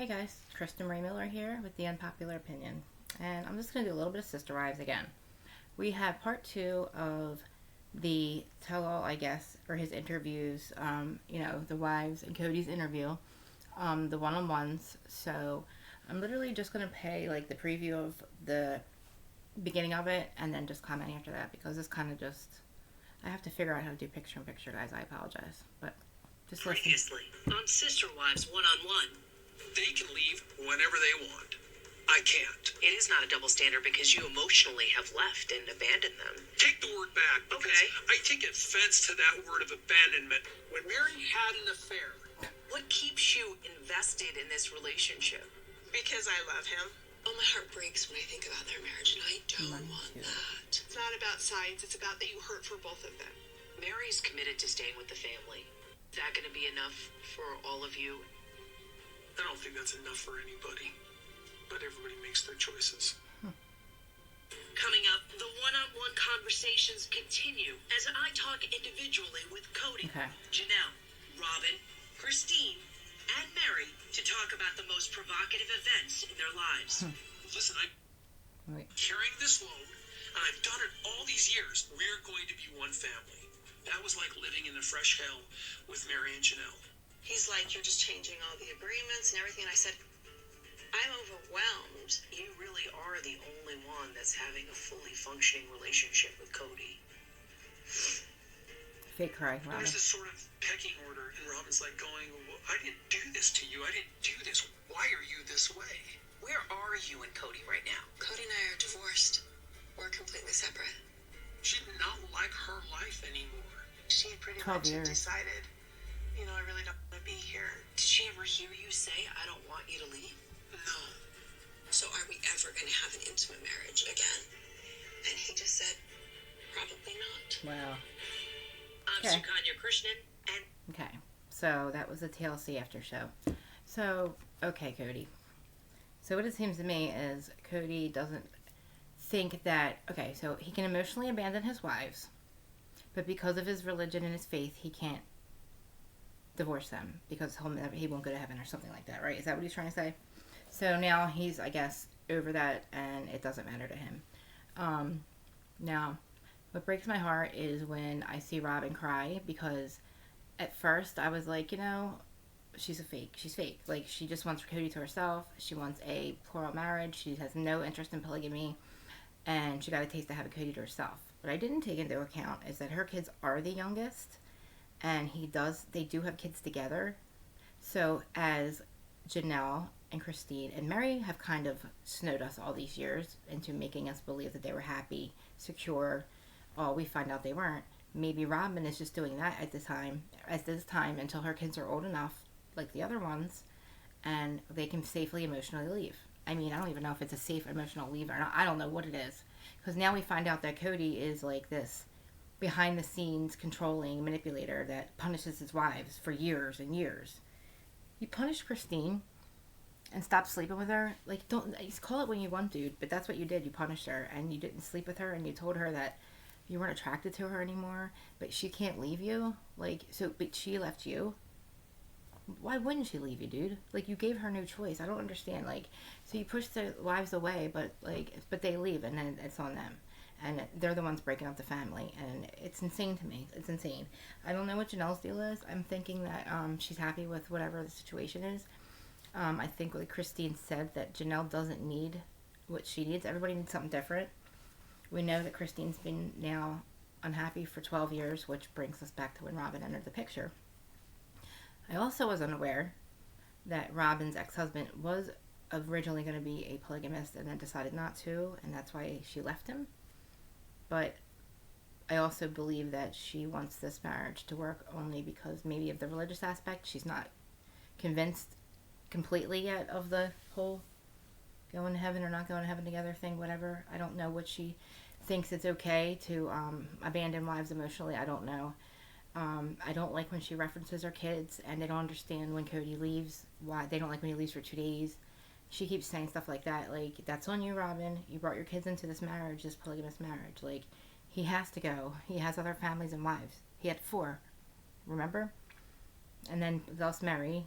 Hey guys, Kristen Ray Miller here with the Unpopular Opinion, and I'm just going to do a little bit of Sisterwives again. We have part two of the tell-all, I guess, or his interviews, the wives and Cody's interview, the one-on-ones. So I'm literally just going to play like the preview of the beginning of it and then just comment after that because it's kind of just, I have to figure out how to do picture-in-picture, guys. I apologize, but just listen. Previously on Sisterwives one-on-one. They can leave whenever they want. I can't. It is not a double standard because you emotionally have left and abandoned them. Take the word back. Okay. I take offense to that word of abandonment. When Mary had an affair. What keeps you invested in this relationship? Because I love him. Oh, my heart breaks when I think about their marriage, and I don't want that. It's not about sides. It's about that you hurt for both of them. Mary's committed to staying with the family. Is that going to be enough for all of you? I don't think that's enough for anybody. But everybody makes their choices. Coming up, the one-on-one conversations continue as I talk individually with Cody, Okay. Janelle, Robin, Christine, and Mary to talk about the most provocative events in their lives. Listen, I'm carrying this load, and I've done it all these years. We're going to be one family. That was like living in the fresh hell with Mary and Janelle. He's like, you're just changing all the agreements and everything. And I said, I'm overwhelmed. You really are the only one that's having a fully functioning relationship with Cody. Fake cry, Robin. There's this sort of pecking order, and Robin's like going, well, I didn't do this to you. I didn't do this. Why are you this way? Where are you and Cody right now? Cody and I are divorced. We're completely separate. She did not like her life anymore. She pretty 12 much years. decided, I really don't want to be here. Did she ever hear you say, I don't want you to leave? No. So are we ever going to have an intimate marriage again? And he just said, probably not. Wow. I'm Okay. Sukanya Krishnan, and Okay, so that was the TLC after show. So, okay, Cody. So what it seems to me is Cody doesn't think that, okay, so he can emotionally abandon his wives, but because of his religion and his faith, he can't divorce them because he won't go to heaven or something like that, right? Is that what he's trying to say? So now he's, I guess, over that and it doesn't matter to him. Now, what breaks my heart is when I see Robin cry because at first I was like, she's a fake. She's fake. Like, she just wants Cody to herself. She wants a plural marriage. She has no interest in polygamy. And she got a taste of having Cody to herself. What I didn't take into account is that her kids are the youngest. And they do have kids together. So as Janelle and Christine and Mary have kind of snowed us all these years into making us believe that they were happy, secure. Oh, we find out they weren't. Maybe Robin is just doing that at this time until her kids are old enough, like the other ones, and they can safely emotionally leave. I mean, I don't even know if it's a safe emotional leave or not. I don't know what it is. Because now we find out that Cody is like this behind-the-scenes controlling manipulator that punishes his wives for years and years. You punished Christine and stopped sleeping with her. Like, don't call it when you want, dude, but that's what you did. You punished her, and you didn't sleep with her, and you told her that you weren't attracted to her anymore, but she can't leave you. Like, so, but she left you. Why wouldn't she leave you, dude? Like, you gave her no choice. I don't understand. Like, so you push the wives away, but they leave, and then it's on them. And they're the ones breaking up the family. And it's insane to me. It's insane. I don't know what Janelle's deal is. I'm thinking that she's happy with whatever the situation is. I think like Christine said that Janelle doesn't need what she needs. Everybody needs something different. We know that Christine's been now unhappy for 12 years, which brings us back to when Robin entered the picture. I also was unaware that Robin's ex-husband was originally going to be a polygamist and then decided not to, and that's why she left him. But I also believe that she wants this marriage to work only because maybe of the religious aspect. She's not convinced completely yet of the whole going to heaven or not going to heaven together thing, whatever. I don't know what she thinks it's okay to abandon wives emotionally. I don't know. I don't like when she references her kids, and they don't understand when Cody leaves, why they don't like when he leaves for 2 days. She keeps saying stuff like that, like, that's on you, Robin. You brought your kids into this marriage, this polygamous marriage. Like, he has to go. He has other families and wives. He had 4, remember? And then thus Mary,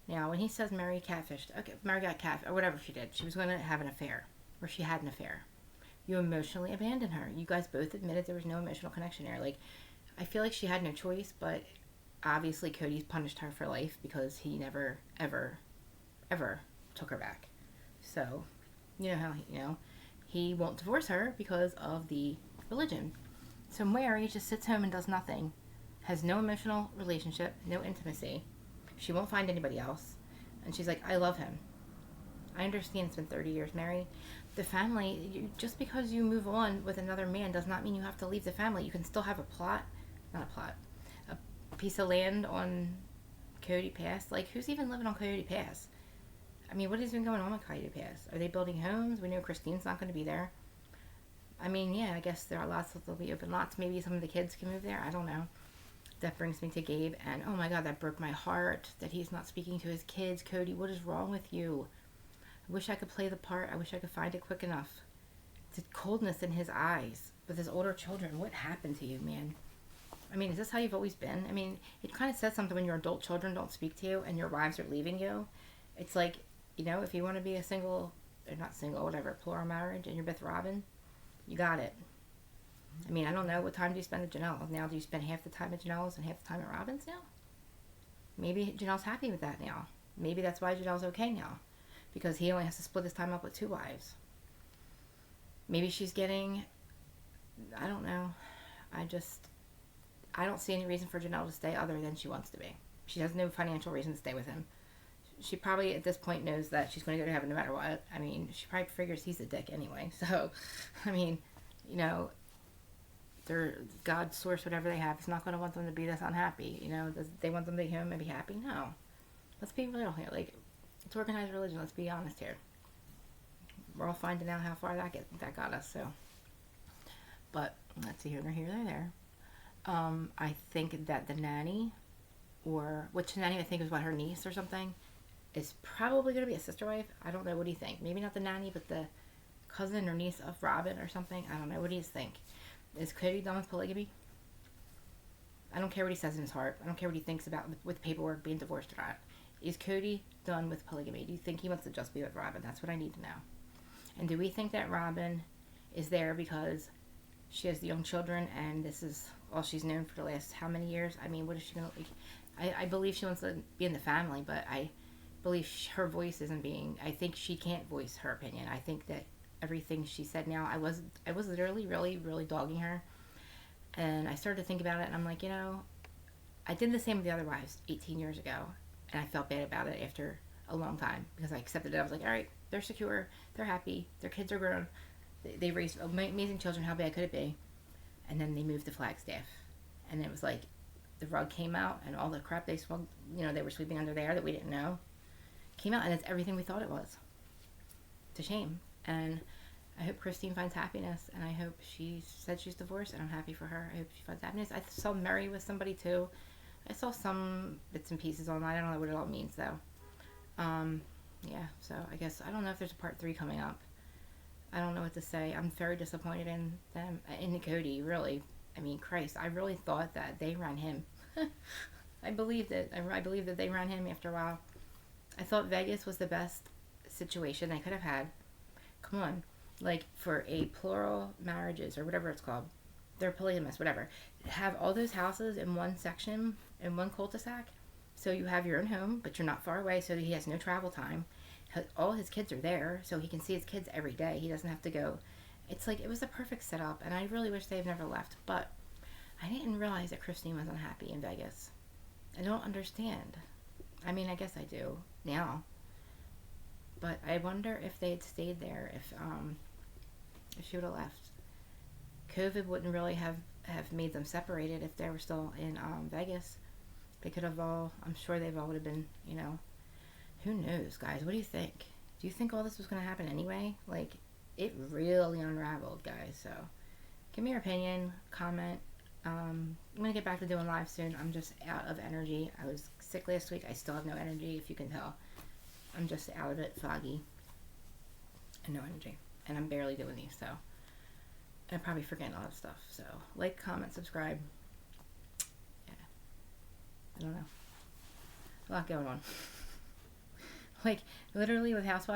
Now, when he says Mary catfished, okay, Mary got cat, or whatever she did, she was going to have an affair, or she had an affair. You emotionally abandoned her. You guys both admitted there was no emotional connection there. Like, I feel like she had no choice, but obviously Cody's punished her for life because he never, ever, ever took her back. So, you know how, he won't divorce her because of the religion. So Mary just sits home and does nothing. Has no emotional relationship, no intimacy. She won't find anybody else. And she's like, I love him. I understand it's been 30 years, Mary. The family, just because you move on with another man does not mean you have to leave the family. You can still have a piece of land on Coyote Pass. Like, who's even living on Coyote Pass? I mean, what has been going on with Coyote Pass? Are they building homes? We know Christine's not going to be there. I mean, yeah, I guess there are lots of, there'll be open lots. Maybe some of the kids can move there. I don't know. That brings me to Gabe, and oh my God, that broke my heart that he's not speaking to his kids. Cody, what is wrong with you? I wish I could play the part. I wish I could find it quick enough. The coldness in his eyes with his older children. What happened to you, man? I mean, is this how you've always been? I mean, it kind of says something when your adult children don't speak to you and your wives are leaving you. It's like, if you want to be a single, or not single, whatever, plural marriage, and you're with Robin, you got it. I mean, I don't know. What time do you spend at Janelle's? Now, do you spend half the time at Janelle's and half the time at Robin's now? Maybe Janelle's happy with that now. Maybe that's why Janelle's okay now. Because he only has to split his time up with 2 wives. Maybe she's getting, I don't know. I don't see any reason for Janelle to stay other than she wants to be. She has no financial reason to stay with him. She probably at this point knows that she's going to go to heaven no matter what. I mean, she probably figures he's a dick anyway. So, I mean, their God source, whatever they have, is not going to want them to be this unhappy. Does they want them to be home and be happy? No. Let's be real here. Like, it's organized religion. Let's be honest here. We're all finding out how far that got us. So, but let's see here. They're here. They're there. I think that the nanny, or which nanny I think is her niece or something, is probably going to be a sister wife. I don't know. What do you think? Maybe not the nanny, but the cousin or niece of Robin or something. I don't know. What do you think? Is Cody done with polygamy? I don't care what he says in his heart. I don't care what he thinks about with paperwork, being divorced or not. Is Cody done with polygamy? Do you think he wants to just be with Robin? That's what I need to know. And do we think that Robin is there because she has the young children and this is all she's known for the last how many years? I mean, what is she going to... I believe she wants to be in the family, but I believe her voice isn't being... I think she can't voice her opinion. I think that everything she said now, I was literally really, really dogging her. And I started to think about it, and I'm like, I did the same with the other wives 18 years ago, and I felt bad about it after a long time because I accepted it. I was like, all right, they're secure, they're happy, their kids are grown, they raised amazing children, how bad could it be? And then they moved to Flagstaff, and it was like the rug came out, and all the crap they swung, they were sweeping under there that we didn't know, came out, and it's everything we thought it was. It's a shame. And I hope Christine finds happiness, and I hope she said she's divorced, and I'm happy for her. I hope she finds happiness. I saw Mary with somebody too. I saw some bits and pieces online. I don't know what it all means though. Yeah, so I guess I don't know if there's a part 3 coming up. I don't know what to say. I'm very disappointed in them, in Cody, really. I mean, Christ, I really thought that they ran him. I believed it. I believed that they ran him after a while. I thought Vegas was the best situation they could have had. Come on. Like, for a plural marriages, or whatever it's called. They're polygamous, whatever. Have all those houses in one section, in one cul-de-sac. So you have your own home, but you're not far away, so that he has no travel time. All his kids are there, so he can see his kids every day. He doesn't have to go. It's like, it was a perfect setup, and I really wish they'd never left. But I didn't realize that Christine was unhappy in Vegas. I don't understand. I mean, I guess I do now. But I wonder if they had stayed there, if she would have left. COVID wouldn't really have made them separated if they were still in Vegas. They could have all, I'm sure they've all would have been, who knows, guys? What do you think? Do you think all this was going to happen anyway? Like, it really unraveled, guys. So, give me your opinion, comment. I'm going to get back to doing live soon. I'm just out of energy. I was sick last week. I still have no energy, if you can tell. I'm just out of it, foggy, and no energy. And I'm barely doing these, so. And I'm probably forgetting a lot of stuff. So, like, comment, subscribe. Yeah. I don't know. A lot going on. Like, literally with Housewives.